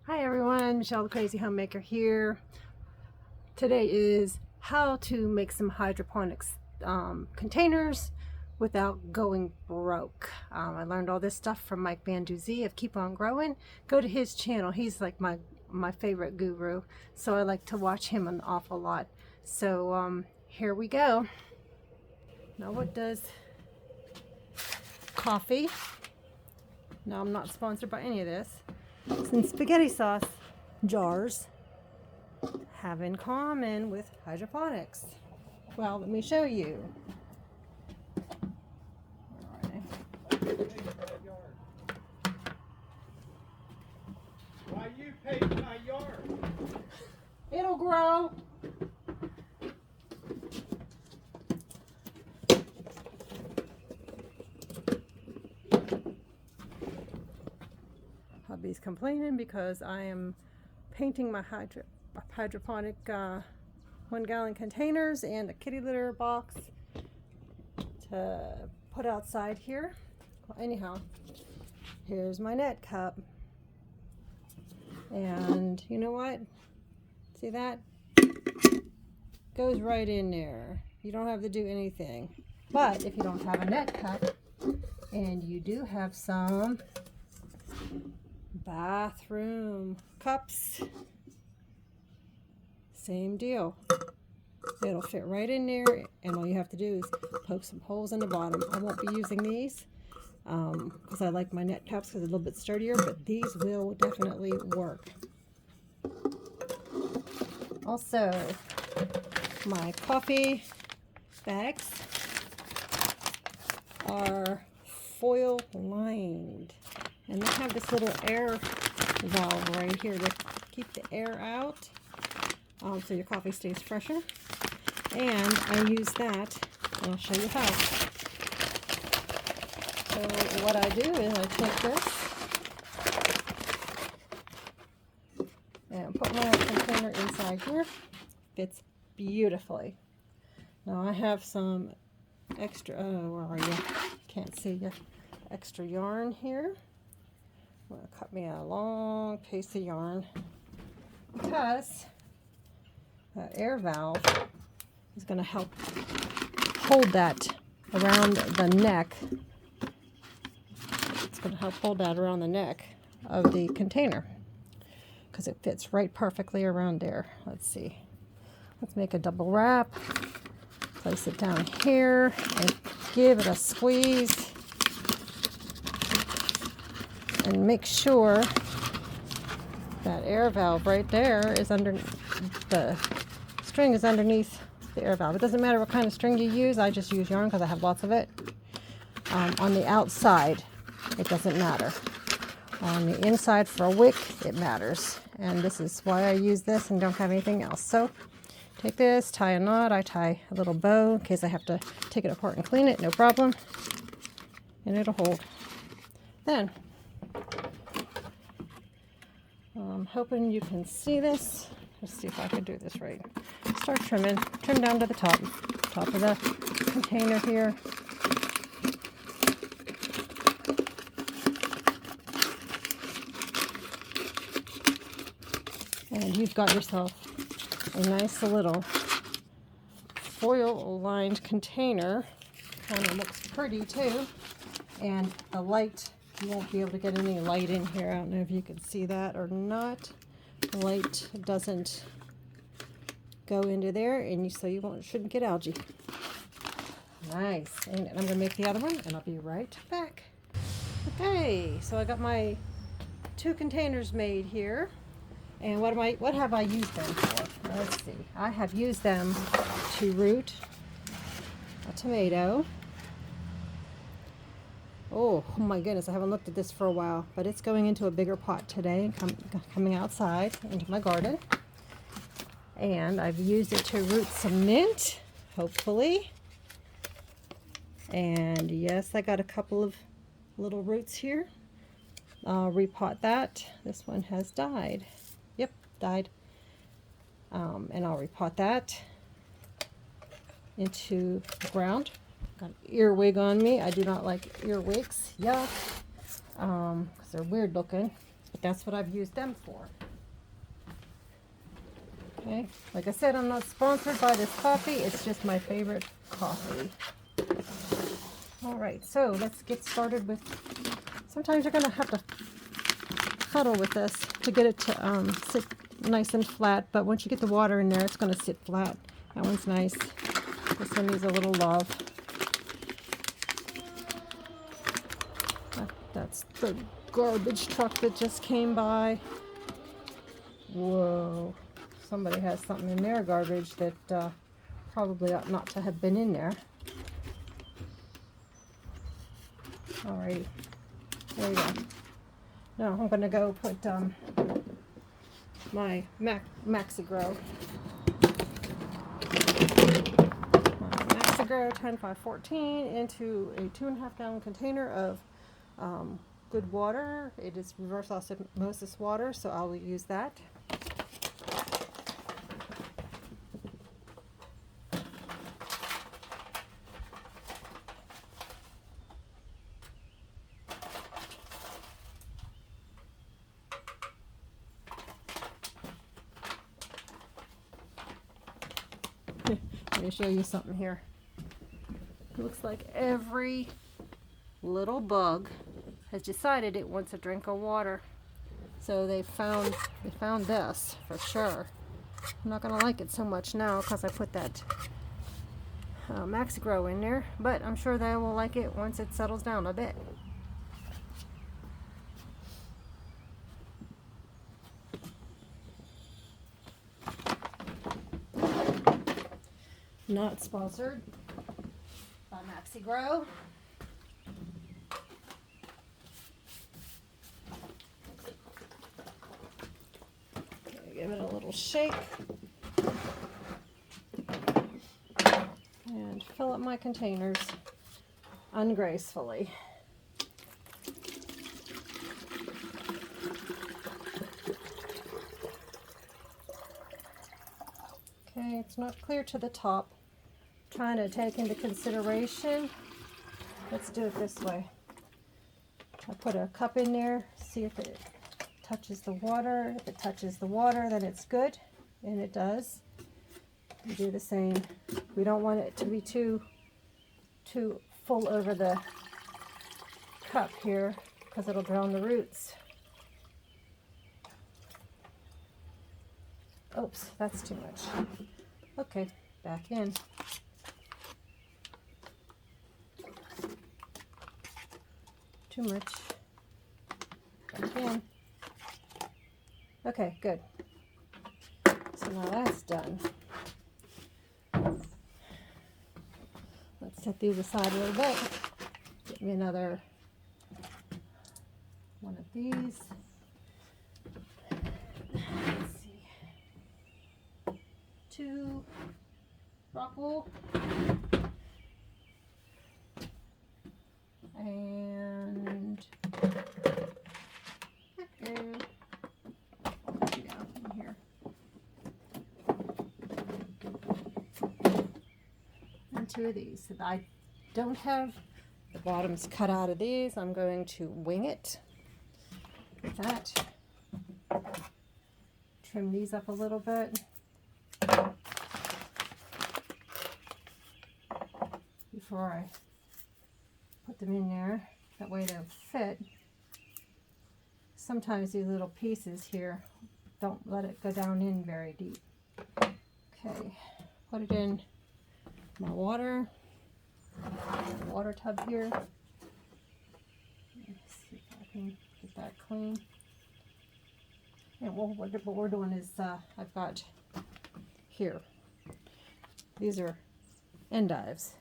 Hi everyone, Michelle the Crazy Homemaker here. Today is how to make some hydroponics containers without going broke. I learned all this stuff from Mike Vanduzee of Keep On Growing. Go to his channel. He's like my favorite guru, so I like to watch him an awful lot. So here we go. Now what does coffee? No, I'm not sponsored by any of this. Some spaghetti sauce jars have in common with hydroponics. Well, let me show you. Why you paved my yard? It'll grow. Hubby's complaining because I am painting my hydroponic 1-gallon containers and a kitty litter box to put outside here. Well, anyhow, here's my net cup. And you know what? See that? Goes right in there. You don't have to do anything. But if you don't have a net cup and you do have some bathroom cups, same deal. It'll fit right in there, and all you have to do is poke some holes in the bottom. I won't be using these because I like my net cups because they're a little bit sturdier, but these will definitely work. Also, my coffee bags are foil lined, and they have this little air valve right here to keep the air out, so your coffee stays fresher. And I use that, and I'll show you how. So what I do is I take this and put my container inside here. Fits beautifully. Now I have some extra, where are you? Can't see you. Extra yarn here. I'm going to cut me a long piece of yarn because that air valve is going to help hold that around the neck. It's going to help hold that around the neck of the container because it fits right perfectly around there. Let's see. Let's make a double wrap. Place it down here and give it a squeeze. And make sure that air valve right there is under the string is underneath the air valve. It doesn't matter what kind of string you use. I just use yarn because I have lots of it. On the outside, it doesn't matter. On the inside for a wick, it matters. And this is why I use this and don't have anything else. So take this, tie a knot. I tie a little bow in case I have to take it apart and clean it. No problem. And it'll hold. Then, I'm hoping you can see this. Let's see if I can do this right. Start trimming. Trim down to the top of the container here. And you've got yourself a nice little foil-lined container. Kind of looks pretty too. And the light, you won't be able to get any light in here. I don't know if you can see that or not. The light doesn't go into there, and so you shouldn't get algae. Nice. And I'm going to make the other one, and I'll be right back. Okay, so I got my 2 containers made here. And what have I used them for? Let's see. I have used them to root a tomato. Oh my goodness, I haven't looked at this for a while, but it's going into a bigger pot today, coming outside into my garden. And I've used it to root some mint, hopefully. And yes, I got a couple of little roots here. I'll repot that. This one has died. Yep, died. And I'll repot that into the ground. Got an earwig on me. I do not like earwigs. Yuck. Because they're weird looking. But that's what I've used them for. Okay, like I said, I'm not sponsored by this coffee. It's just my favorite coffee. All right, so let's get started with, sometimes you're gonna have to fuddle with this to get it to sit nice and flat, but once you get the water in there, it's gonna sit flat. That one's nice. This one needs a little love. That's the garbage truck that just came by. Whoa. Somebody has something in their garbage that probably ought not to have been in there. Alrighty. There you go. Now I'm going to go put my Maxi-Grow. Maxi-Grow 10514 into a 2.5 gallon container of good water. It is reverse osmosis water, so I'll use that. Let me show you something here. It looks like every little bug has decided it wants a drink of water. So they found this for sure. I'm not gonna like it so much now because I put that Maxi-Grow in there, but I'm sure they will like it once it settles down a bit. Not sponsored by Maxi-Grow. Okay, give it a little shake. And fill up my containers ungracefully. Okay, it's not clear to the top. Trying to take into consideration. Let's do it this way. I put a cup in there, see if it touches the water. If it touches the water, then it's good, and it does. You do the same. We don't want it to be too full over the cup here because it'll drown the roots. Oops, that's too much. Okay, back in. Too much. Back in. Okay, good. So now that's done. Let's set these aside a little bit. Get me another one of these. Let's see. 2 rock wool. And in here. And 2 of these. I don't have the bottoms cut out of these. I'm going to wing it with that. Trim these up a little bit. Before I put them in there, that way they'll fit. Sometimes these little pieces here, don't let it go down in very deep. Okay, put it in my water tub here. Let's see if I can get that clean. And what we're doing is, I've got here, these are endives.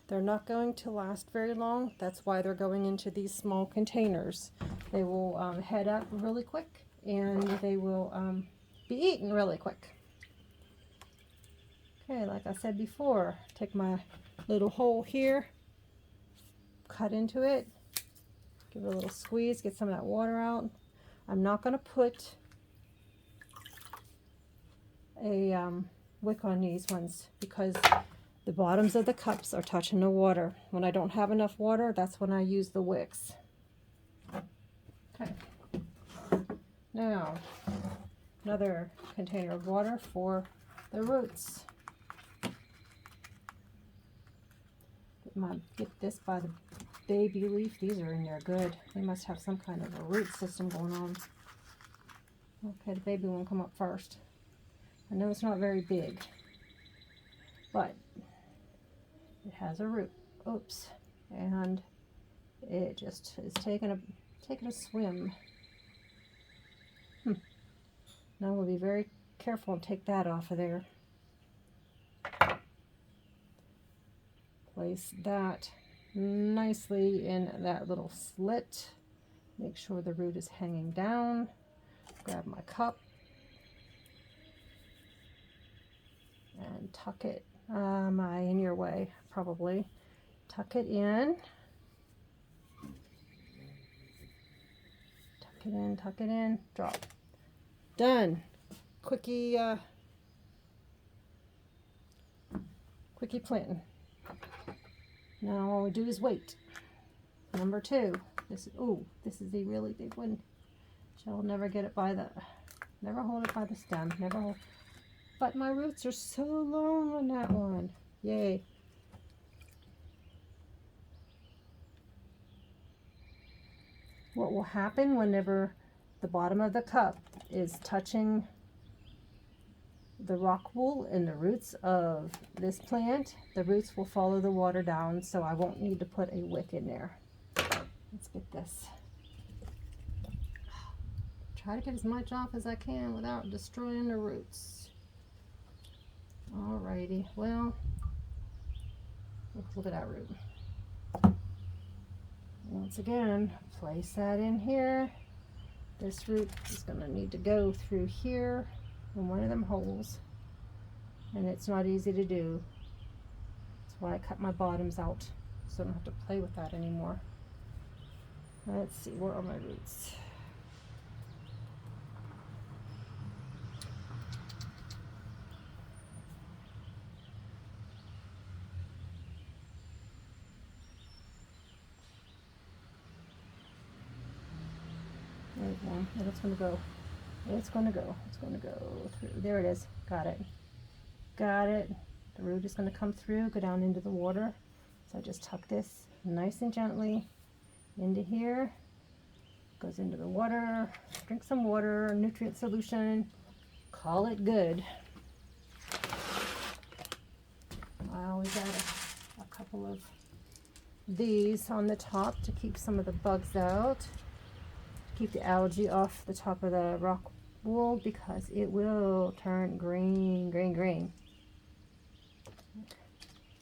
They're not going to last very long. That's why they're going into these small containers. They will head up really quick, and they will be eaten really quick. Okay, like I said before, take my little hole here, cut into it, give it a little squeeze, get some of that water out. I'm not going to put a wick on these ones because the bottoms of the cups are touching the water. When I don't have enough water, that's when I use the wicks. Okay. Now, another container of water for the roots. Get this by the baby leaf. These are in there good. They must have some kind of a root system going on. Okay, the baby one come up first. I know it's not very big, but it has a root. Oops. And it just is taking a swim. Now we'll be very careful and take that off of there. Place that nicely in that little slit. Make sure the root is hanging down. Grab my cup and tuck it. Am I in your way? Probably. Tuck it in. Tuck it in, tuck it in. Drop. Done. Quickie planting. Now all we do is wait. Number 2. This is a really big one. Shall never get it by never hold it by the stem. Never hold. But my roots are so long on that one. Yay. What will happen whenever the bottom of the cup is touching the rock wool and the roots of this plant, the roots will follow the water down, so I won't need to put a wick in there. Let's get this. Try to get as much off as I can without destroying the roots. Alrighty, well, look at that root. Once again, place that in here. This root is going to need to go through here in one of them holes, and it's not easy to do. That's why I cut my bottoms out, so I don't have to play with that anymore. Let's see, where are my roots? There's one, and it's going to go. It's going to go. It's going to go through. There it is. Got it. Got it. The root is going to come through, go down into the water. So I just tuck this nice and gently into here. Goes into the water. Drink some water, nutrient solution. Call it good. I always add a couple of these on the top to keep some of the bugs out. Keep the algae off the top of the rock wool because it will turn green.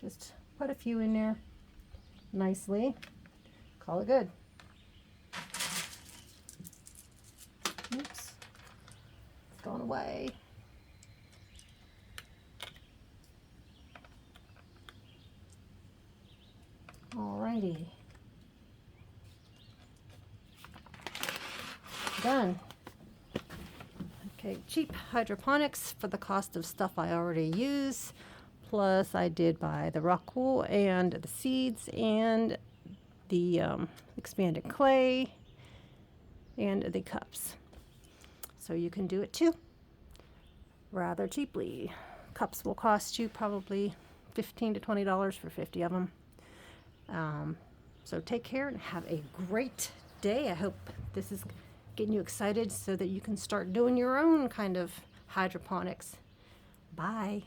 Just put a few in there nicely. Call it good. Oops. It's gone away. Alrighty. Done. Okay, cheap hydroponics for the cost of stuff I already use. Plus I did buy the rock wool and the seeds and the expanded clay and the cups. So you can do it too, rather cheaply. Cups will cost you probably $15 to $20 for 50 of them. So take care and have a great day. I hope this is getting you excited so that you can start doing your own kind of hydroponics. Bye.